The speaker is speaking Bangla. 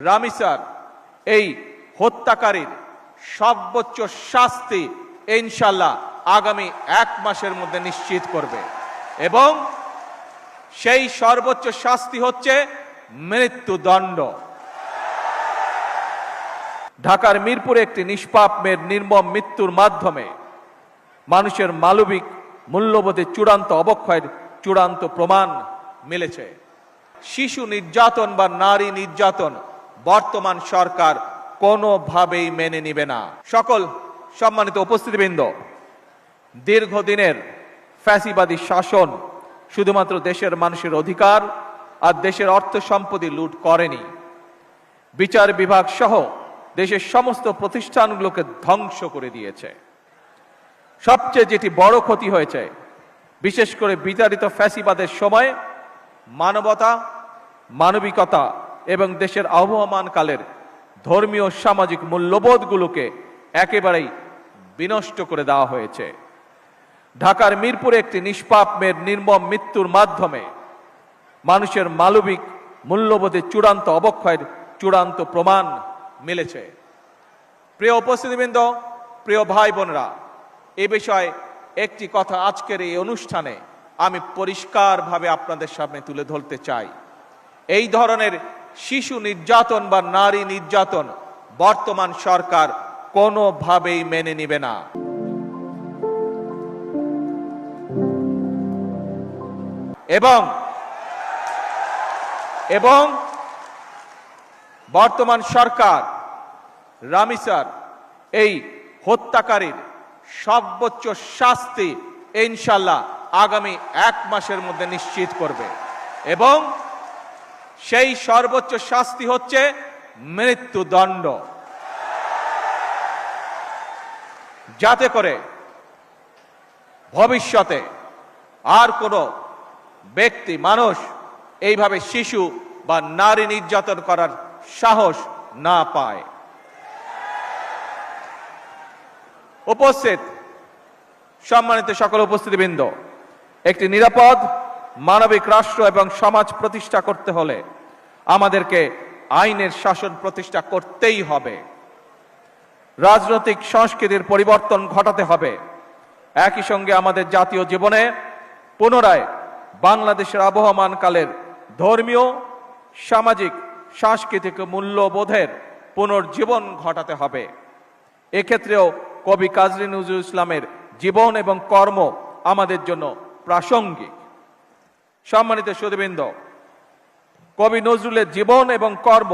রামিসার এই হত্যাকারীর সর্বোচ্চ শাস্তি ইনশাআল্লাহ আগামী 1 মাসের মধ্যে নিশ্চিত করবে এবং সেই সর্বোচ্চ শাস্তি হচ্ছে মৃত্যুদণ্ড। ঢাকার মিরপুরে একটি নিষ্পাপ মেয়ের নির্মম মৃত্যুর মাধ্যমে মানুষের মানবিক মূল্যবোধের চূড়ান্ত অবক্ষয়ের চূড়ান্ত প্রমাণ মিলেছে। শিশু নির্যাতন বা নারী নির্যাতন বর্তমান সরকার কোনোভাবেই মেনে নিবে না। সকল সম্মানিত উপস্থিতিবৃন্দ, দীর্ঘদিনের ফ্যাসিবাদী শাসন শুধুমাত্র দেশের মানুষের অধিকার আর দেশের অর্থ সম্পত্তি লুট করেনি, বিচার বিভাগ সহ দেশের সমস্ত প্রতিষ্ঠানগুলোকে ধ্বংস করে দিয়েছে। সবচেয়ে যেটি বড় ক্ষতি হয়েছে, বিশেষ করে বিতাড়িত ফ্যাসিবাদের সময় মানবতা, মানবিকতা এবং দেশের আবহমানকালের ধর্মীয় সামাজিক মূল্যবোধগুলোকে একেবারেই বিনষ্ট করে দেওয়া হয়েছে। ঢাকার মিরপুরে একটি নিষ্পাপ মেয়ের নির্মম মৃত্যুর মাধ্যমে মানুষের মানবিক মূল্যবোধের চূড়ান্ত অবক্ষয়ের চূড়ান্ত প্রমাণ মিলেছে। প্রিয় উপস্থিতিবৃন্দ, প্রিয় ভাই বোনরা, এ বিষয়ে একটি কথা আজকের এই অনুষ্ঠানে আমি পরিষ্কারভাবে আপনাদের সামনে তুলে ধরতে চাই। এই ধরনের শিশু নির্যাতন বা নারী নির্যাতন বর্তমান সরকার কোনোভাবেই মেনে নিবে না। এবং বর্তমান সরকার রামিসার এই হত্যাকারীর সর্বোচ্চ শাস্তি ইনশাআল্লাহ আগামী 1 মাসের মধ্যে নিশ্চিত করবে এবং সেই সর্বোচ্চ শাস্তি হচ্ছে মৃত্যুদণ্ড, যাতে করে ভবিষ্যতে আর কোনো ব্যক্তি মানুষ এইভাবে শিশু বা নারী নির্যাতন করার সাহস না পায়। উপস্থিত সম্মানিত সকল উপস্থিতিবৃন্দ, একটি নিরাপদ মানবিক রাষ্ট্র এবং সমাজ প্রতিষ্ঠা করতে হলে আমাদেরকে আইনের শাসন প্রতিষ্ঠা করতেই হবে। রাজনৈতিক সংস্কৃতির পরিবর্তন ঘটাতে হবে। একই সঙ্গে আমাদের জাতীয় জীবনে পুনরায় বাংলাদেশের আবহমানকালের ধর্মীয়, সামাজিক, সাংস্কৃতিক মূল্যবোধের পুনর্জীবন ঘটাতে হবে। এক্ষেত্রেও কবি কাজী নজরুল ইসলামের জীবন এবং কর্ম আমাদের জন্য প্রাসঙ্গিক। সম্মানিত সুধীবৃন্দ, কবি নজরুলের জীবন এবং কর্ম